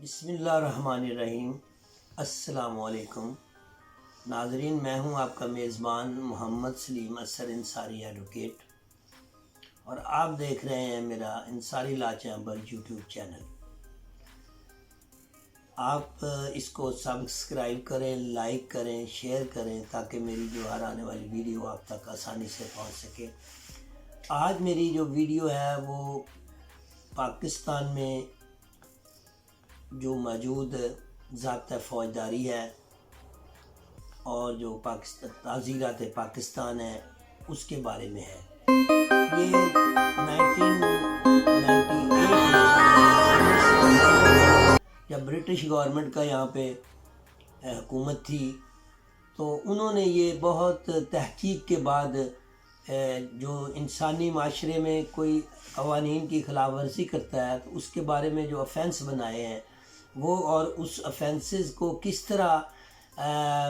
بسم اللہ الرحمن الرحیم۔ السلام علیکم ناظرین، میں ہوں آپ کا میزبان محمد سلیم اثر انصاری ایڈوکیٹ، اور آپ دیکھ رہے ہیں میرا انصاری لا چیمبر یوٹیوب چینل۔ آپ اس کو سبسکرائب کریں، لائک کریں، شیئر کریں تاکہ میری جو ہر آنے والی ویڈیو آپ تک آسانی سے پہنچ سکے۔ آج میری جو ویڈیو ہے وہ پاکستان میں جو موجود ضابطۂ فوجداری ہے اور جو تعزیرات پاکستان ہے اس کے بارے میں ہے۔ یہ 1998 میں جب برٹش گورنمنٹ کا یہاں پہ حکومت تھی تو انہوں نے یہ بہت تحقیق کے بعد جو انسانی معاشرے میں کوئی قوانین کی خلاف ورزی کرتا ہے تو اس کے بارے میں جو افینس بنائے ہیں وہ، اور اس افینسز کو کس طرح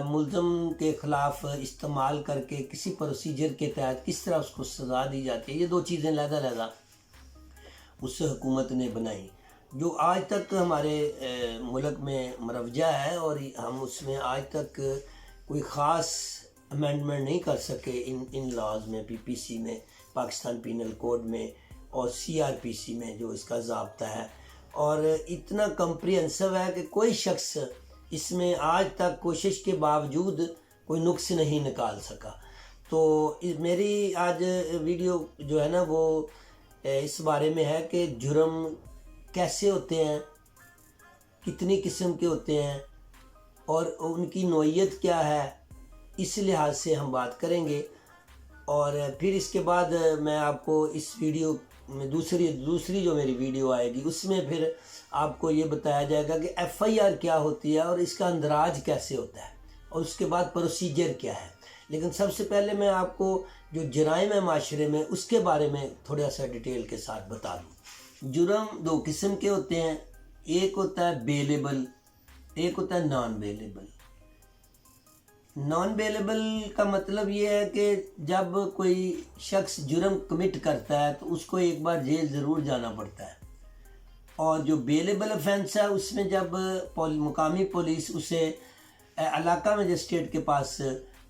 ملزم کے خلاف استعمال کر کے کسی پروسیجر کے تحت کس طرح اس کو سزا دی جاتی ہے، یہ دو چیزیں علیحدہ اس حکومت نے بنائی جو آج تک ہمارے ملک میں مروجہ ہے، اور ہم اس میں آج تک کوئی خاص امینڈمنٹ نہیں کر سکے ان لاز میں، پی پی سی میں، پاکستان پینل کوڈ میں، اور سی آر پی سی میں جو اس کا ضابطہ ہے، اور اتنا کمپریہنسو ہے کہ کوئی شخص اس میں آج تک کوشش کے باوجود کوئی نقص نہیں نکال سکا۔ تو میری آج ویڈیو جو ہے نا وہ اس بارے میں ہے کہ جرم کیسے ہوتے ہیں، کتنی قسم کے ہوتے ہیں، اور ان کی نوعیت کیا ہے، اس لحاظ سے ہم بات کریں گے۔ اور پھر اس کے بعد میں آپ کو اس ویڈیو میں دوسری جو میری ویڈیو آئے گی اس میں پھر آپ کو یہ بتایا جائے گا کہ ایف آئی آر کیا ہوتی ہے اور اس کا اندراج کیسے ہوتا ہے، اور اس کے بعد پروسیجر کیا ہے۔ لیکن سب سے پہلے میں آپ کو جو جرائم ہے معاشرے میں اس کے بارے میں تھوڑا سا ڈیٹیل کے ساتھ بتا دوں۔ جرم دو قسم کے ہوتے ہیں، ایک ہوتا ہے بیلیبل، ایک ہوتا ہے نان بیلیبل۔ نان بیلیبل کا مطلب یہ ہے کہ جب کوئی شخص جرم کمٹ کرتا ہے تو اس کو ایک بار جیل ضرور جانا پڑتا ہے، اور جو بیلیبل افینس ہے اس میں جب مقامی پولیس اسے علاقہ مجسٹریٹ کے پاس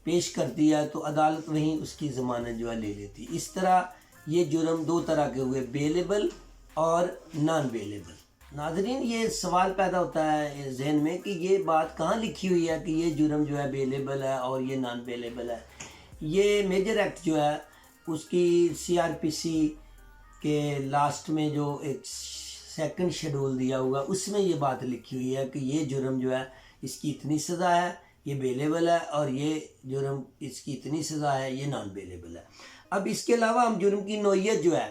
پیش کرتی ہے تو عدالت وہیں اس کی ضمانت جو ہے لے لیتی۔ اس طرح یہ جرم دو طرح کے ہوئے، بیلیبل اور نان بیلیبل۔ ناظرین، یہ سوال پیدا ہوتا ہے ذہن میں کہ یہ بات کہاں لکھی ہوئی ہے کہ یہ جرم جو ہے بیلیبل ہے اور یہ نان بیلیبل ہے۔ یہ میجر ایکٹ جو ہے اس کی سی آر پی سی کے لاسٹ میں جو ایک سیکنڈ شیڈول دیا ہوا اس میں یہ بات لکھی ہوئی ہے کہ یہ جرم جو ہے اس کی اتنی سزا ہے، یہ بیلیبل ہے، اور یہ جرم اس کی اتنی سزا ہے، یہ نان بیلیبل ہے۔ اب اس کے علاوہ ہم جرم کی نوعیت جو ہے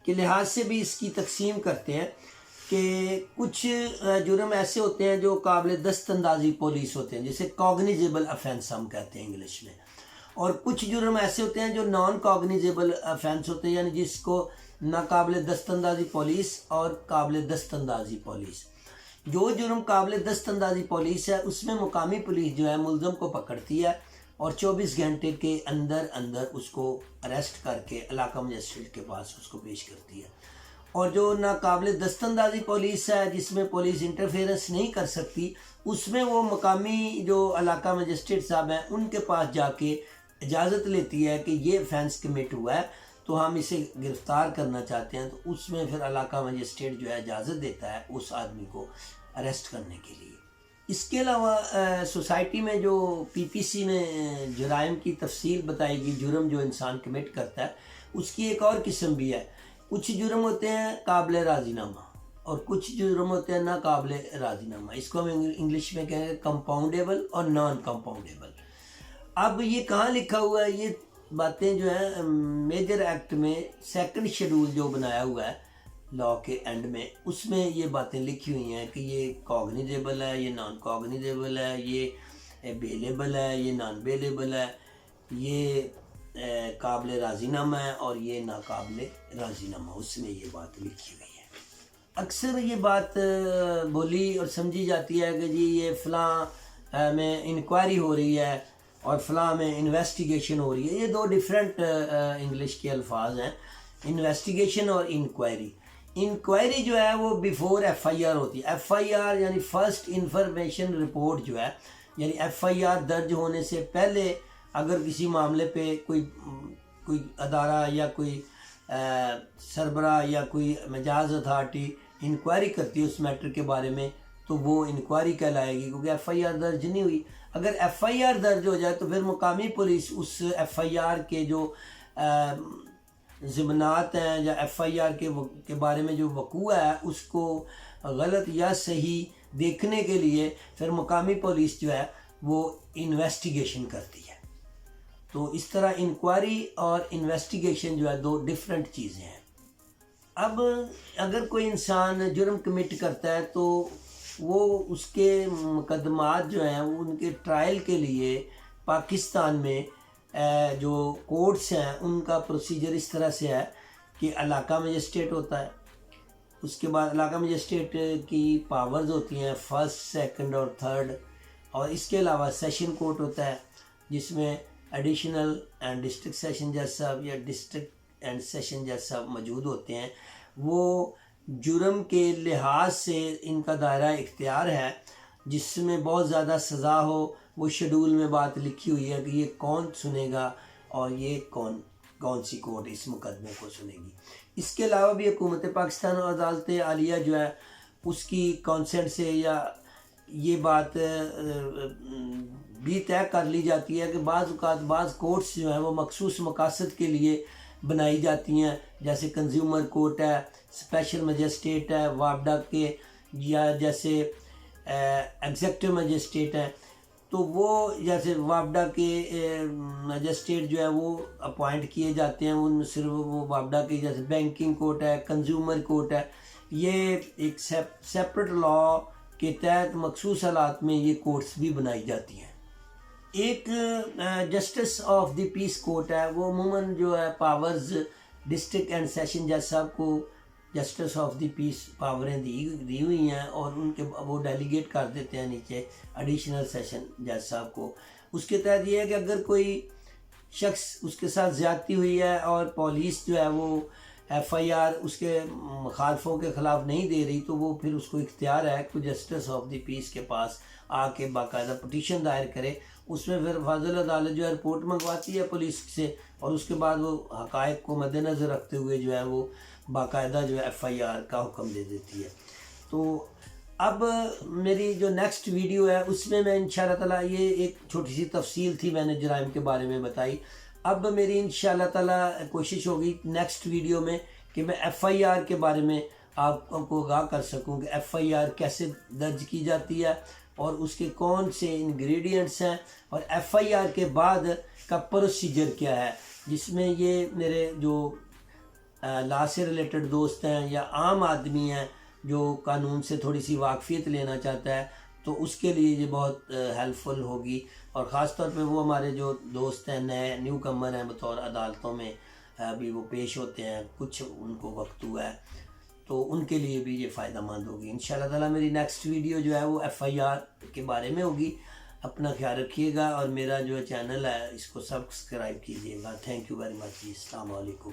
کے لحاظ سے بھی اس کی تقسیم کرتے ہیں کہ کچھ جرم ایسے ہوتے ہیں جو قابل دست اندازی پولیس ہوتے ہیں، جسے کوگنیزیبل افینس ہم کہتے ہیں انگلش میں، اور کچھ جرم ایسے ہوتے ہیں جو نان کوگنیزیبل افینس ہوتے ہیں، یعنی جس کو ناقابل دست اندازی پولیس اور قابل دست اندازی پولیس۔ جو جرم قابل دست اندازی پولیس ہے اس میں مقامی پولیس جو ہے ملزم کو پکڑتی ہے اور 24 گھنٹے کے اندر اس کو اریسٹ کر کے علاقہ مجسٹریٹ کے پاس اس کو پیش کرتی ہے۔ اور جو ناقابل دست اندازی پولیس ہے جس میں پولیس انٹرفیئرنس نہیں کر سکتی، اس میں وہ مقامی جو علاقہ مجسٹریٹ صاحب ہیں ان کے پاس جا کے اجازت لیتی ہے کہ یہ افینس کمٹ ہوا ہے تو ہم اسے گرفتار کرنا چاہتے ہیں، تو اس میں پھر علاقہ مجسٹریٹ جو ہے اجازت دیتا ہے اس آدمی کو اریسٹ کرنے کے لیے۔ اس کے علاوہ سوسائٹی میں جو پی پی سی میں جرائم کی تفصیل بتائی گئی، جرم جو انسان کمٹ کرتا ہے اس کی ایک اور قسم بھی ہے۔ کچھ جرم ہوتے ہیں قابل راضی نامہ اور کچھ جرم ہوتے ہیں ناقابل راضی نامہ۔ اس کو ہم انگلش میں کہیں گے کمپاؤنڈیبل اور نان کمپاؤنڈیبل۔ اب یہ کہاں لکھا ہوا ہے؟ یہ باتیں جو ہیں میجر ایکٹ میں سیکنڈ شیڈول جو بنایا ہوا ہے لا کے اینڈ میں، اس میں یہ باتیں لکھی ہوئی ہیں کہ یہ کوگنیزیبل ہے، یہ نان کوگنیزیبل ہے، یہ بیلیبل ہے، یہ نان بیلیبل ہے، یہ قابل راضی نامہ ہے، اور یہ ناقابل راضی نامہ، اس میں یہ بات لکھی ہوئی ہے۔ اکثر یہ بات بولی اور سمجھی جاتی ہے کہ جی یہ فلاں میں انکوائری ہو رہی ہے اور فلاں میں انویسٹیگیشن ہو رہی ہے۔ یہ دو ڈیفرنٹ انگلش کے الفاظ ہیں، انویسٹیگیشن اور انکوائری۔ انکوائری جو ہے وہ بیفور ایف آئی آر ہوتی ہے. ایف آئی آر یعنی فرسٹ انفارمیشن رپورٹ جو ہے، یعنی ایف آئی آر درج ہونے سے پہلے اگر کسی معاملے پہ کوئی ادارہ یا کوئی سربراہ یا کوئی مجاز اتھارٹی انکوائری کرتی ہے اس میٹر کے بارے میں، تو وہ انکوائری کہلائے گی، کیونکہ ایف آئی آر درج نہیں ہوئی. اگر ایف آئی آر درج ہو جائے تو پھر مقامی پولیس اس ایف آئی آر کے جو ضمانات ہیں یا ایف آئی آر کے بارے میں جو وقوع ہے اس کو غلط یا صحیح دیکھنے کے لیے پھر مقامی پولیس جو ہے وہ انویسٹیگیشن کرتی ہے. تو اس طرح انکوائری اور انویسٹیگیشن جو ہے دو ڈیفرنٹ چیزیں ہیں. اب اگر کوئی انسان جرم کمٹ کرتا ہے تو وہ اس کے مقدمات جو ہیں ان کے ٹرائل کے لیے پاکستان میں جو کورٹس ہیں ان کا پروسیجر اس طرح سے ہے کہ علاقہ مجسٹریٹ ہوتا ہے، اس کے بعد علاقہ مجسٹریٹ کی پاورز ہوتی ہیں فرسٹ، سیکنڈ اور تھرڈ، اور اس کے علاوہ سیشن کورٹ ہوتا ہے جس میں ایڈیشنل اینڈ ڈسٹرکٹ سیشن جج صاحب یا ڈسٹرکٹ اینڈ سیشن جج صاحب موجود ہوتے ہیں. وہ جرم کے لحاظ سے ان کا دائرہ اختیار ہے، جس میں بہت زیادہ سزا ہو وہ شیڈول میں بات لکھی ہوئی ہے کہ یہ کون سنے گا اور یہ کون سی کورٹ اس مقدمے کو سنے گی. اس کے علاوہ بھی حکومت پاکستان اور عدالت عالیہ جو ہے اس کی کانسنٹ سے یا یہ بات بھی طے کر لی جاتی ہے کہ بعض اوقات بعض کورٹس جو ہیں وہ مخصوص مقاصد کے لیے بنائی جاتی ہیں، جیسے کنزیومر کورٹ ہے، اسپیشل مجسٹریٹ ہے وابڈا کے، یا جیسے ایگزیکٹو مجسٹریٹ ہیں. تو وہ جیسے وابڈا کے مجسٹریٹ جو ہے وہ اپوائنٹ کیے جاتے ہیں، ان میں صرف وہ وابڈا کے، جیسے بینکنگ کورٹ ہے، کنزیومر کورٹ ہے، یہ ایک سیپریٹ لا کے تحت مخصوص حالات میں یہ کورٹس بھی بنائی جاتی ہیں. ایک justice of the peace court ہے، وہ عموماً جو ہے پاورز ڈسٹرکٹ اینڈ سیشن جج صاحب کو جسٹس آف دی پیس پاوریں دی ہوئی ہیں، اور ان کے وہ ڈیلیگیٹ کر دیتے ہیں نیچے ایڈیشنل سیشن جج صاحب کو. اس کے تحت یہ ہے کہ اگر کوئی شخص اس کے ساتھ زیادتی ہوئی ہے اور پولیس جو ہے وہ ایف آئی آر اس کے مخالفوں کے خلاف نہیں دے رہی، تو وہ پھر اس کو اختیار ہے کہ جسٹس آف دی پیس کے پاس آ کے باقاعدہ پٹیشن دائر کرے. اس میں پھر فاضل عدالت جو ہے رپورٹ منگواتی ہے پولیس سے، اور اس کے بعد وہ حقائق کو مد نظر رکھتے ہوئے جو ہے وہ باقاعدہ جو ہے ایف آئی آر کا حکم دے دیتی ہے. تو اب میری جو نیکسٹ ویڈیو ہے اس میں انشاءاللہ تعالیٰ، یہ ایک چھوٹی سی تفصیل تھی میں نے جرائم کے بارے میں بتائی. اب میری انشاءاللہ تعالیٰ کوشش ہوگی نیکسٹ ویڈیو میں کہ میں ایف آئی آر کے بارے میں آپ کو آگاہ کر سکوں کہ ایف آئی آر کیسے درج کی جاتی ہے اور اس کے کون سے انگریڈینٹس ہیں، اور ایف آئی آر کے بعد کا پروسیجر کیا ہے، جس میں یہ میرے جو لا سے ریلیٹڈ دوست ہیں یا عام آدمی ہیں جو قانون سے تھوڑی سی واقفیت لینا چاہتا ہے، تو اس کے لیے یہ بہت ہیلپ فل ہوگی. اور خاص طور پہ وہ ہمارے جو دوست ہیں نیو کمر ہیں بطور عدالتوں میں ابھی وہ پیش ہوتے ہیں، کچھ ان کو وقت ہوا ہے، تو ان کے لیے بھی یہ فائدہ مند ہوگی. انشاءاللہ تعالیٰ میری نیکسٹ ویڈیو جو ہے وہ ایف آئی آر کے بارے میں ہوگی. اپنا خیال رکھیے گا اور میرا جو چینل ہے اس کو سبسکرائب کیجیے گا. تھینک یو ویری مچ جی. السلام علیکم.